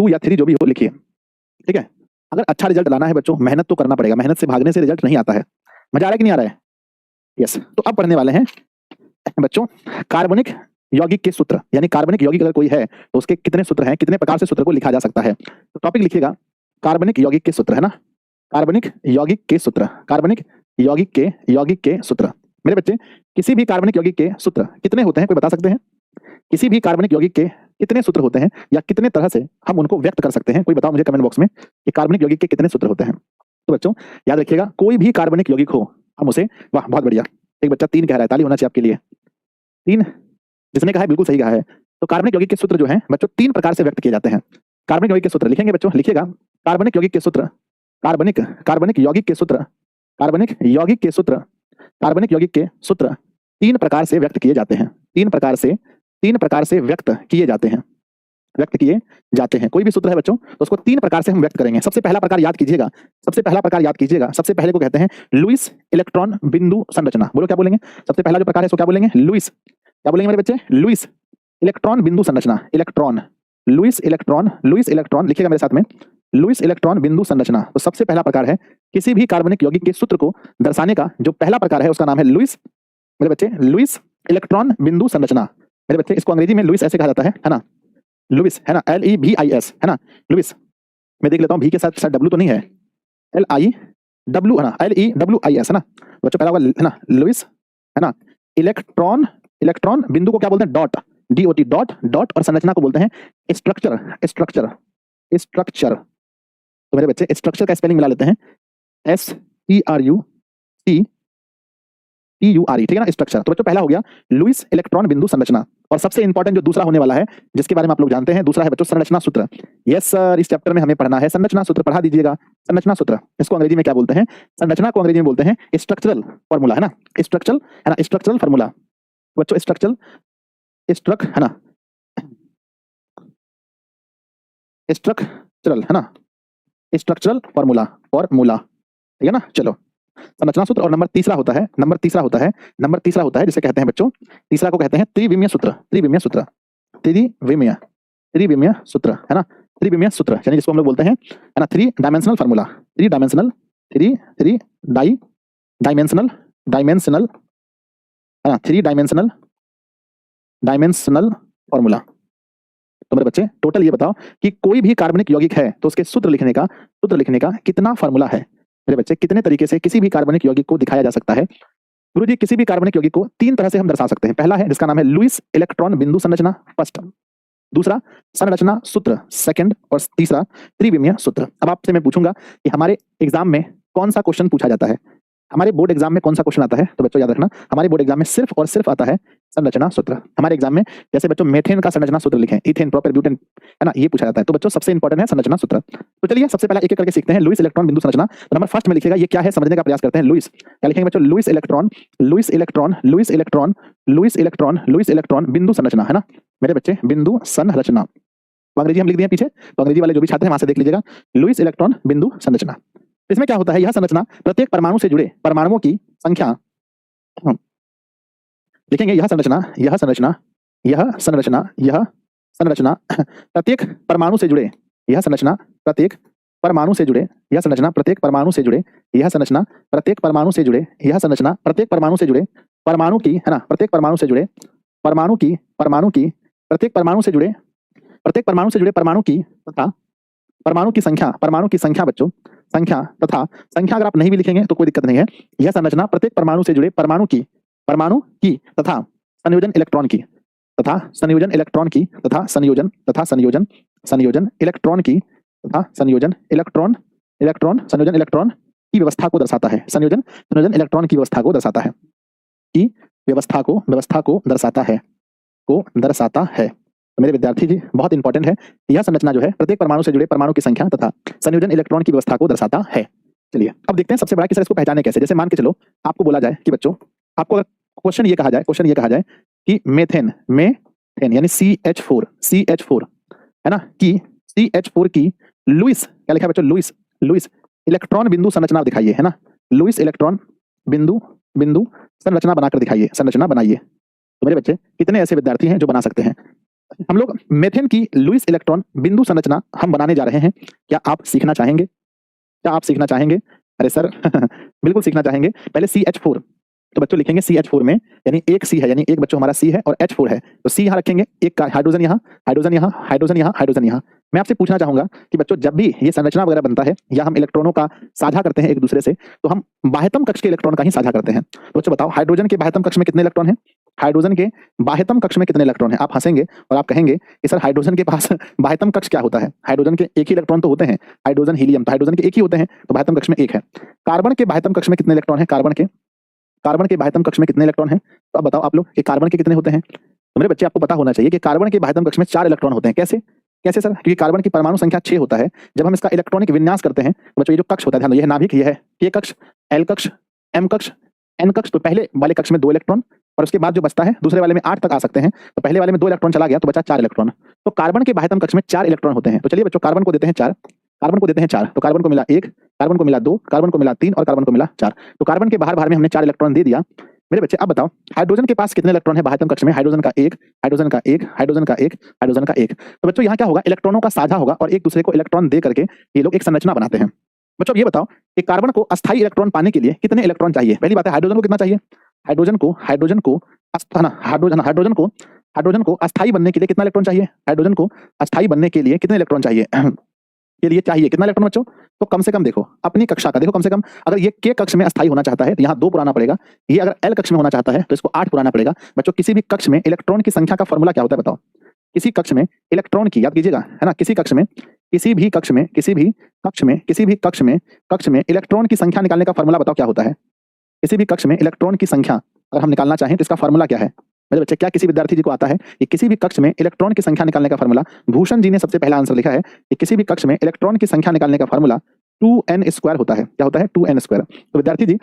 2 या 3 जो भी हो लिखिए, ठीक है। अगर अच्छा रिजल्ट लाना है बच्चों, मेहनत तो करना पड़ेगा, मेहनत से भागने से रिजल्ट नहीं आता है। मजा आ रहा है कि नहीं आ रहा है? यस। तो अब पढ़ने वाले हैं बच्चों कार्बनिक यौगिक के सूत्र, यानी कार्बनिक यौगिक अगर कोई है तो उसके कितने सूत्र हैं, कितने प्रकार से सूत्र को लिखा जा सकता है। तो टॉपिक लिखिएगा कार्बनिक यौगिक के सूत्र, है ना, कार्बनिक यौगिक के सूत्र, कार्बनिक यौगिक के सूत्र। मेरे बच्चे किसी भी कार्बनिक यौगिक के सूत्र कितने होते हैं, कोई बता सकते हैं? किसी भी कार्बनिक यौगिक के कितने सूत्र होते हैं या कितने तरह से हम उनको व्यक्त कर सकते हैं, कोई बताओ मुझे कमेंट बॉक्स में कि कार्बनिक यौगिक के कितने सूत्र होते हैं। तो बच्चों याद रखिएगा, कोई भी कार्बनिक यौगिक हो हम उसे, वाह बहुत बढ़िया, एक बच्चा 3 कह रहा है, ताली होना चाहिए आपके लिए। 3 जिसने कहा है बिल्कुल सही कहा है। तो कार्बनिक यौगिक के सूत्र जो हैं बच्चों 3 प्रकार से व्यक्त किए जाते हैं। कार्बनिक यौगिक के सूत्र लिखेंगे बच्चों, लिखिएगा कार्बनिक यौगिक के सूत्र, कार्बनिक यौगिक के सूत्र, कार्बनिक यौगिक के सूत्र, कार्बनिक यौगिक के सूत्र 3 प्रकार से व्यक्त किए जाते हैं। 3 प्रकार से व्यक्त किए जाते हैं, व्यक्त किए जाते हैं। कोई भी सूत्र है बच्चों तो उसको 3 प्रकार से हम व्यक्त करेंगे। सबसे पहला प्रकार याद कीजिएगा, सबसे पहला प्रकार याद कीजिएगा, सबसे पहले को कहते हैं लुईस इलेक्ट्रॉन बिंदु संरचना। बोलो क्या बोलेंगे? सबसे पहला जो प्रकार है इसको क्या बोलेंगे? लुईस, क्या बोलेंगे मेरे बच्चे? लुईस इलेक्ट्रॉन बिंदु संरचना, इलेक्ट्रॉन, लुईस इलेक्ट्रॉन लिखिएगा मेरे साथ में, लुईस इलेक्ट्रॉन बिंदु संरचना। तो सबसे पहला प्रकार है किसी भी कार्बनिक यौगिक के सूत्र को दर्शाने का जो पहला प्रकार है उसका नाम है लुईस, मेरे बच्चे लुईस इलेक्ट्रॉन बिंदु संरचना। मेरे बच्चे इसको अंग्रेजी में लुईस ऐसे कहा जाता है ना, लुईस, है ना, LEVIS, है ना, लुईस। मैं देख लेता हूँ भी के साथ डब्ल्यू तो नहीं है, LIW है ना, LEWIS है ना बच्चों, पहला होगा है ना लुईस, है ना, इलेक्ट्रॉन बिंदु को क्या बोलते हैं? डॉट, DOT, डॉट, और संरचना को बोलते हैं स्ट्रक्चर। तो मेरे बच्चे स्ट्रक्चर का स्पेलिंग मिला लेते हैं STRUCTURE, ठीक है ना, स्ट्रक्चर। तो बच्चों पहला हो गया लुईस इलेक्ट्रॉन बिंदु संरचना। और सबसे इंपॉर्टेंट जो दूसरा होने वाला है जिसके बारे में आप लोग जानते हैं, दूसरा है बच्चों संरचना सूत्र। यस सर, इस चैप्टर में हमें पढ़ना है संरचना सूत्र, पढ़ा दीजिएगा संरचना सूत्र। इसको अंग्रेजी में क्या बोलते हैं? संरचना को अंग्रेजी में बोलते हैं स्ट्रक्चरल फॉर्मूला, है ना, स्ट्रक्चरल फॉर्मूला बच्चों, है ना, स्ट्रक्चरल, है ना, स्ट्रक्चरल फॉर्मूला, ठीक है ना। चलो संरचना सूत्र। और नंबर तीसरा होता है जिसे कहते हैं बच्चों, तीसरा को कहते हैं त्रिविमीय सूत्र, त्रिविमीय सूत्र, है ना, त्रिविमीय सूत्र, यानी जिसको हम लोग बोलते हैं, है ना, 3 डायमेंशनल फॉर्मूला, 3 डायमेंशनल, है ना, 3 डायमेंशनल फॉर्मूला। तो मेरे बच्चे टोटल ये बताओ कि कोई भी कार्बनिक यौगिक है तो उसके सूत्र लिखने का कितना फॉर्मूला है? मेरे बच्चे कितने तरीके से किसी भी कार्बनिक यौगिक को दिखाया जा सकता है? गुरुजी किसी भी कार्बनिक यौगिक को 3 तरह से हम दर्शा सकते हैं। पहला है जिसका नाम है लुईस इलेक्ट्रॉन बिंदु संरचना, फर्स्ट, दूसरा संरचना सूत्र, सेकंड, और तीसरा त्रिविमीय सूत्र। अब आपसे मैं पूछूंगा कि हमारे एग्जाम में कौन सा क्वेश्चन पूछा जाता है, हमारे बोर्ड एग्जाम में कौन सा क्वेश्चन आता है? तो बच्चों याद रखना, हमारे बोर्ड एग्जाम में सिर्फ और सिर्फ आता है संरचना सूत्र। हमारे एग्जाम में जैसे बच्चों मेथेन का संरचना सूत्र लिखें, इथेन, प्रोपेन, ब्यूटेन, है ना, ये पूछा जाता है। तो बच्चों सबसे इंपॉर्टेंट है संरचना सूत्र। तो चलिए सबसे पहले एक एक करके सीखते हैं लुईस इलेक्ट्रॉन बिंदु संरचना। तो नंबर फर्स्ट में लिखिएगा ये क्या है, समझने का प्रयास करते हैं। लुईस क्या लिखेंगे बच्चों? लुईस इलेक्ट्रॉन बिंदु संरचना, है ना मेरे बच्चे, बिंदु संरचना। तो अंग्रेजी हम लिख दिए पीछे, तो अंग्रेजी वाले जो भी छात्र हैं वहां से देख लीजिएगा, लुईस इलेक्ट्रॉन बिंदु संरचना। इसमें क्या होता है, यह संरचना प्रत्येक परमाणु से जुड़े परमाणुओं की संख्या लिखेंगे, यह संरचना प्रत्येक परमाणु से जुड़े, यह संरचना प्रत्येक परमाणु से जुड़े, यह संरचना प्रत्येक परमाणु से जुड़े, यह संरचना प्रत्येक परमाणु से जुड़े, यह संरचना प्रत्येक परमाणु से जुड़े परमाणु की, है ना, प्रत्येक परमाणु से जुड़े परमाणु की प्रत्येक परमाणु से जुड़े परमाणु की तथा परमाणु की संख्या बच्चों, संख्या अगर आप नहीं भी लिखेंगे तो कोई दिक्कत नहीं है। यह संरचना प्रत्येक परमाणु से जुड़े परमाणु की तथा संयोजन इलेक्ट्रॉन की तथा संयोजन इलेक्ट्रॉन की व्यवस्था को दर्शाता है। संयोजन इलेक्ट्रॉन की व्यवस्था को दर्शाता है, की व्यवस्था को दर्शाता है। तो मेरे विद्यार्थी जी बहुत इंपॉर्टेंट है, यह संरचना जो है प्रत्येक परमाणु से जुड़े परमाणु की संख्या तथा संयोजन इलेक्ट्रॉन की व्यवस्था को दर्शाता है। चलिए अब देखते हैं सबसे बड़ा कि सर इसको पहचाने कैसे। जैसे मान के चलो आपको बोला जाए कि बच्चों, आपको अगर क्वेश्चन ये कहा जाए कि मेथेन यानी CH4 है ना, कि CH4 की लुईस, क्या लिखा है बच्चों? लुईस इलेक्ट्रॉन बिंदु संरचना दिखाइए, है ना, लुईस इलेक्ट्रॉन बिंदु संरचना बनाकर दिखाइए, संरचना बनाइए। तो मेरे बच्चे कितने ऐसे विद्यार्थी हैं जो बना सकते हैं? हम लोग मेथेन की लुईस इलेक्ट्रॉन बिंदु संरचना हम बनाने जा रहे हैं। क्या आप सीखना चाहेंगे? क्या आप सीखना चाहेंगे? अरे सर बिल्कुल सीखना चाहेंगे। पहले CH4, तो बच्चों लिखेंगे CH4 में, यानी एक C है, यानी एक बच्चों हमारा C है और H4 है, तो C यहाँ रखेंगे, एक का हाइड्रोजन यहाँ, हाइड्रोजन यहाँ, हाइड्रोजन यहाँ, हाइड्रोजन यहाँ। मैं आपसे पूछना चाहूंगा कि बच्चों जब भी ये संरचना वगैरह बनता है या हम इलेक्ट्रॉनों का साझा करते हैं एक दूसरे से, तो हम बाह्यतम कक्ष के इलेक्ट्रॉन का ही साझा करते हैं। तो बच्चों बताओ, हाइड्रोजन के बाह्यतम कक्ष में कितने इलेक्ट्रॉन हैं? हाइड्रोजन के बाह्यतम कक्ष में कितने इलेक्ट्रॉन हैं? आप हंसेंगे और आप कहेंगे कि सर हाइड्रोजन के पास बाह्यतम कक्ष क्या होता है? हाइड्रोजन के एक ही इलेक्ट्रॉन तो होते हैं, हाइड्रोजन हीलियम, तो हाइड्रोजन के एक ही होते हैं, तो बाह्यतम कक्ष में एक है। कार्बन के बाह्यतम कक्ष में कितने इलेक्ट्रॉन हैं? कार्बन के बाह्यतम कक्ष में कितने इलेक्ट्रॉन हैं? तो अब बताओ आप लोग कि कार्बन के कितने होते हैं? तो मेरे बच्चे आपको पता होना चाहिए कि कार्बन के बाह्यतम कक्ष में 4 इलेक्ट्रॉन होते हैं। कैसे कैसे सर? क्योंकि कार्बन की परमाणु संख्या 6 होता है। जब हम इसका इलेक्ट्रॉनिक विन्यास करते हैं तो बच्चों ये जो कक्ष होता है, ध्यान दो, ये है नाभिक, ये है K कक्ष, L कक्ष, M कक्ष, N कक्ष। तो पहले वाले कक्ष में 2 इलेक्ट्रॉन और उसके बाद जो बचता है दूसरे वाले में 8 तक आ सकते हैं। तो पहले वाले में 2 इलेक्ट्रॉन चला गया तो बचा 4 इलेक्ट्रॉन। तो कार्बन के बाह्यतम कक्ष में 4 इलेक्ट्रॉन होते हैं। तो चलिए बच्चों कार्बन को देते हैं 4, कार्बन को देते हैं 4, तो कार्बन को मिला 1, कार्बन को मिला 2, कार्बन को मिला 3 और कार्बन को मिला 4। तो कार्बन के बाहर में हमने 4 इलेक्ट्रॉन दे दिया। मेरे बच्चे अब बताओ हाइड्रोजन के पास कितने इलेक्ट्रॉन है बाह्यतम कक्ष में? हाइड्रोजन का 1, हाइड्रोजन का 1, हाइड्रोजन का 1, हाइड्रोजन का 1। तो बच्चों यहाँ क्या होगा? इलेक्ट्रॉनों का साझा होगा और एक दूसरे को इलेक्ट्रॉन दे करके ये लोग एक संरचना बनाते हैं। बच्चों अब ये बताओ कि कार्बन को अस्थायी इलेक्ट्रॉन पाने के लिए कितने इलेक्ट्रॉन चाहिए? पहली बात है हाइड्रोजन को कितना चाहिए? हाइड्रोजन को अस्थायी बनने के लिए कितना इलेक्ट्रॉन चाहिए? हाइड्रोजन को अस्थायी बनने के लिए कितने इलेक्ट्रॉन चाहिए? के लिए चाहिए कितना इलेक्ट्रॉन बच्चों? तो कम से कम देखो अपनी कक्षा का देखो, कम से कम अगर ये K कक्ष में अस्थायी होना चाहता है तो यहाँ 2 पुराना पड़ेगा। ये अगर L कक्ष में होना चाहता है तो इसको 8 पुराना पड़ेगा। बच्चों किसी भी कक्ष में इलेक्ट्रॉन की संख्या का फॉर्मूला क्या होता है बताओ? किसी कक्ष में इलेक्ट्रॉन की, याद कीजिएगा, है ना, किसी कक्ष में इलेक्ट्रॉन की संख्या निकालने का फॉर्मूला बताओ क्या होता है? किसी भी कक्ष में इलेक्ट्रॉन की संख्या अगर हम निकालना चाहें तो इसका फॉर्मूला क्या है? मेरे बच्चे क्या किसी विद्यार्थी जी को आता है कि किसी भी कक्ष में इलेक्ट्रॉन की संख्या निकालने का फॉर्मूला? भूषण जी ने सबसे पहला आंसर लिखा है कि किसी भी कक्ष में इलेक्ट्रॉन की संख्या निकालने का फॉर्मूला 2n² होता है। क्या होता है? 2n²। तो विद्यार्थी जी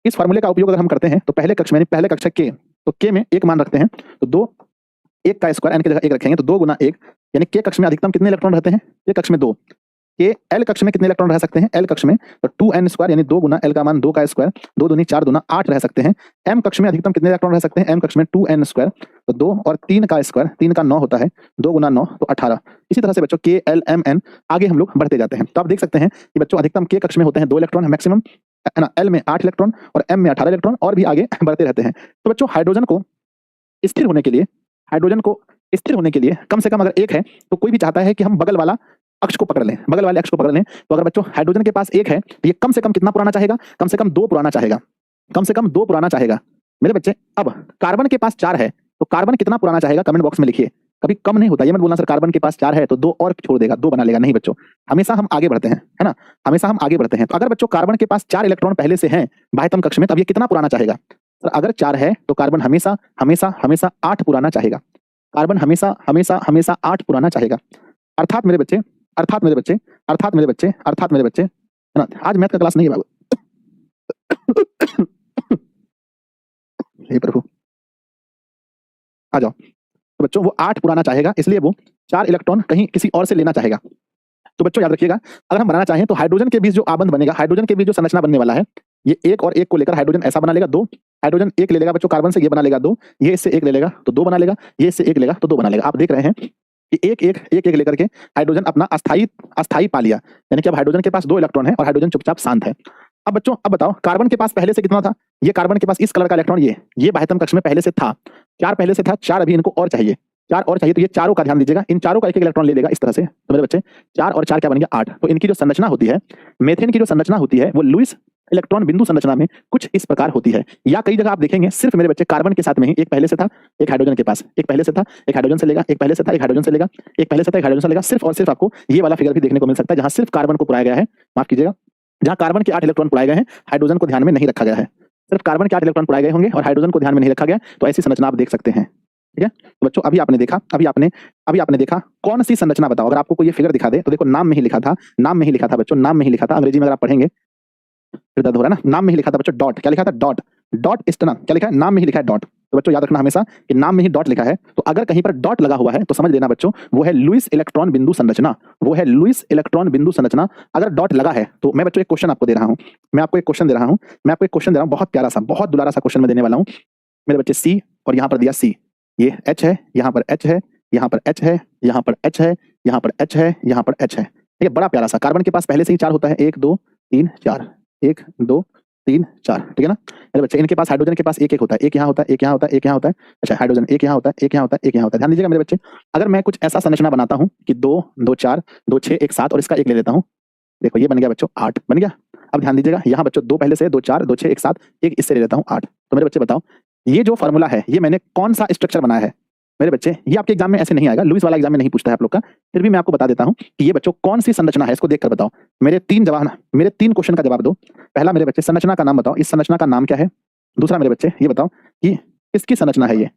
इस फॉर्मूले का उपयोग अगर हम करते हैं तो पहले कक्ष में, पहले कक्ष K, तो K में 1 मान रखते हैं तो 2, 1 का स्क्वायर n की जगह 1 रखेंगे तो 2 गुना 1, यानी K कक्ष में अधिकतम कितने इलेक्ट्रॉन रहते हैं? K कक्ष में 2। K L कक्ष में कितने इलेक्ट्रॉन रह सकते हैं? L कक्ष में तो 2n² यानी 2 गुना L का मान 2 का स्क्वायर, 2 दूनी 4 दूना 8 रह सकते हैं। M कक्ष में अधिकतम कितने इलेक्ट्रॉन रह सकते हैं? M कक्ष में 2n² तो 2 और 3 का स्क्वायर, 3 का 9 होता है, 2 गुना 9 तो 18। इसी तरह से बच्चों K L M N आगे हम लोग बढ़ते जाते हैं। तो आप देख सकते हैं कि बच्चों अधिकतम K कक्ष में होते हैं 2 इलेक्ट्रॉन मैक्सिमम, है ना, L में 8 इलेक्ट्रॉन और M में 18 इलेक्ट्रॉन और भी आगे बढ़ते रहते हैं। तो बच्चों हाइड्रोजन को स्थिर होने के लिए कम से कम अगर 1 है तो कोई भी चाहता है कि हम बगल वाले अक्ष को पकड़ लें। तो अगर बच्चों हाइड्रोजन के पास 1 है तो ये कम से कम कितना पुराना चाहेगा? कम से कम 2 पुराना चाहेगा। मेरे बच्चे अब कार्बन के पास 4 है तो कार्बन कितना पुराना चाहेगा? कमेंट बॉक्स में लिखिए। कभी कम नहीं होता, ये मत बोलना सर कार्बन के पास 4 है तो 2 और छोड़ देगा, 2 बना लेगा। नहीं बच्चों, हमेशा हम आगे बढ़ते हैं, है ना, हमेशा हम आगे बढ़ते हैं। तो अगर बच्चों कार्बन के पास 4 इलेक्ट्रॉन पहले से हैं बाह्यतम कक्ष में, तब ये कितना पुराना चाहेगा? सर अगर 4 है तो कार्बन हमेशा 8 पुराना चाहेगा। कार्बन हमेशा 8 पुराना चाहेगा। अर्थात मेरे बच्चे, है ना, आज मैथ का क्लास नहीं है बाबू। हे प्रभु, आ जाओ। तो बच्चों वो 8 पुराना चाहेगा, इसलिए वो 4 इलेक्ट्रॉन कहीं किसी और से लेना चाहेगा। तो बच्चों याद रखिएगा, अगर हम बनाना चाहें तो हाइड्रोजन के बीच जो आबंध बनेगा, हाइड्रोजन के बीच जो संरचना बनने वाला है, ये 1 और 1 को लेकर हाइड्रोजन ऐसा बना लेगा 2, हाइड्रोजन 1 ले लेगा बच्चों कार्बन से, ये बना लेगा 2, ये इससे 1 ले लेगा तो 2 बना लेगा, ये इससे 1 लेगा तो 2 बना लेगा। आप देख रहे हैं कि 1 लेकर के हाइड्रोजन अपना अस्थायी पा लिया, यानी कि अब हाइड्रोजन के पास 2 इलेक्ट्रॉन है और हाइड्रोजन चुपचाप शांत है। अब बच्चों अब बताओ कार्बन के पास पहले से कितना था? ये कार्बन के पास इस कलर का इलेक्ट्रॉन ये बाह्यतम कक्ष में पहले से था, 4 पहले से था, 4 अभी इनको और चाहिए, 4 और चाहिए। तो ये चारों का ध्यान दीजिएगा, इन चारों का 1 इलेक्ट्रॉन ले लेगा इस तरह से। तो मेरे बच्चे 4 और 4 क्या बन गया? 8। तो इनकी जो संरचना होती है, मेथेन की जो संरचना होती है, वो लुईस इलेक्ट्रॉन बिंदु संरचना में कुछ इस प्रकार होती है। या कई जगह आप देखेंगे सिर्फ मेरे बच्चे कार्बन के साथ में ही, एक पहले से था, एक हाइड्रोजन के पास, एक पहले से था, एक हाइड्रोजन से लेगा, एक पहले से था, एक हाइड्रोजन से लेगा, एक पहले से था, एक हाइड्रोजन से लेगा। सिर्फ और सिर्फ आपको ये वाला फिगर भी देखने को मिल सकता है जहां सिर्फ कार्बन को पुराया गया है, माफ कीजिएगा, जहां कार्बन के 8 इलेक्ट्रॉन पुराए गए हैं, हाइड्रोजन को ध्यान में नहीं रखा गया है। सिर्फ कार्बन के 8 इलेक्ट्रॉन पुराए गए होंगे और हाइड्रोजन को ध्यान में नहीं रखा गया, तो ऐसी संरचना आप देख सकते हैं। ठीक है, तो बच्चों अभी आपने देखा कौन सी संरचना बताओ? अगर आपको कोई ये फिगर दिखा दे तो देखो नाम में ही लिखा था बच्चों, नाम में ही लिखा था। अंग्रेजी में अगर आप पढ़ेंगे फिर दर्द हो रहा है ना, नाम में ही लिखा था बच्चों डॉट। क्या लिखा था? डॉट स्टेना। क्या लिखा है? नाम में ही लिखा है डॉट। तो तो बच्चों याद रखना हमेशा कि नाम में ही डॉट लिखा है, तो अगर कहीं पर डॉट लगा हुआ है तो समझ लेना बच्चों वो है लुईस इलेक्ट्रॉन बिंदु संरचना, वो है लुईस इलेक्ट्रॉन बिंदु संरचना। अगर डॉट लगा है तो मैं बच्चों एक क्वेश्चन आपको दे रहा हूं, मैं आपको एक क्वेश्चन दे रहा हूं, बहुत प्यारा सा, बहुत दुलारा सा क्वेश्चन मैं देने वाला हूं मेरे बच्चे। सी और यहाँ पर दिया सी, ये एच है, यहाँ पर एच है, यहाँ पर एच है, यहाँ पर एच है, यहाँ पर एच है, यहाँ पर एच है। ठीक है, बड़ा प्यारा सा। कार्बन के पास पहले से ही 4 होता है, 1 2 3 4, 1 2 3 4, ठीक है ना मेरे बच्चे। इनके पास हाइड्रोजन के पास एक एक होता है, एक यहाँ होता है, एक यहाँ होता है, एक यहाँ होता है। अच्छा, हाइड्रोजन एक यहाँ होता है, एक यहाँ होता है, एक यहाँ होता है। ध्यान दीजिएगा मेरे बच्चे, अगर मैं कुछ ऐसा संरचना बनाता हूँ कि 2 2 4 2 6 1 7 और इसका एक ले लेता हूँ, देखो ये बन गया बच्चों 8 बन गया। अब ध्यान दीजिएगा यहाँ बच्चों 2 पहले से 2 4 2 6 1 7, एक इससे ले लेता हूँ 8। तो मेरे बच्चे बताओ ये जो फॉर्मूला है ये मैंने कौन सा स्ट्रक्चर बनाया है मेरे बच्चे। ये आपके एग्जाम में ऐसे नहीं आएगा, लुईस वाला एग्जाम में नहीं पूछता है आप लोग का, फिर भी मैं आपको बता देता हूं कि ये बच्चों कौन सी संरचना है, इसको देखकर बताओ। मेरे 3 क्वेश्चन का जवाब दो। पहला मेरे बच्चे संरचना का नाम बताओ, इस संरचना का नाम क्या है। दूसरा मेरे बच्चे ये बताओ कि किसकी संरचना है, ये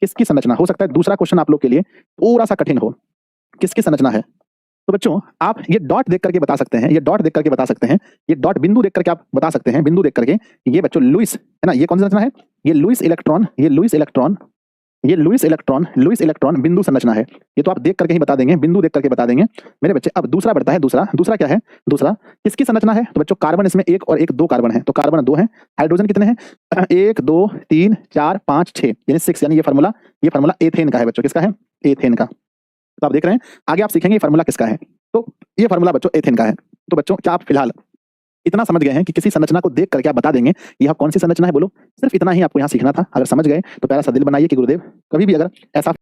किसकी संरचना। हो सकता है दूसरा क्वेश्चन आप लोग के लिए थोड़ा सा कठिन हो, किसकी संरचना है। तो बच्चों आप ये डॉट देख करके बता सकते हैं, ये डॉट देख करके बता सकते हैं, ये डॉट बिंदु देख करके आप बता सकते हैं, बिंदु देख करके। ये बच्चों लुईस है ना, ये कौन सी संरचना है, ये लुईस इलेक्ट्रॉन, ये लुईस इलेक्ट्रॉन, ये लुईस इलेक्ट्रॉन बिंदु संरचना है। ये तो आप देख करके ही बता देंगे, बिंदु देख करके बता देंगे मेरे बच्चे। अब दूसरा बढ़ता है, दूसरा क्या है, दूसरा किसकी संरचना है। तो बच्चों कार्बन इसमें 1 और 1 2 कार्बन है, तो कार्बन 2 है। हाइड्रोजन कितने हैं, 1 2 3 4 5 6 यानी 6, यानी ये फार्मूला एथेन का है बच्चों, किसका है, एथेन का। तो आप देख रहे हैं आगे आप सीखेंगे ये फार्मूला किसका है। तो ये फार्मूला बच्चों एथेन का है। तो बच्चों क्या आप फिलहाल इतना समझ गए हैं कि किसी संरचना को देख करके आप बता देंगे यह कौन सी संरचना है, बोलो। सिर्फ इतना ही आपको यहाँ सीखना था। अगर समझ गए तो प्यारा सा दिल बनाइए कि गुरुदेव कभी भी अगर ऐसा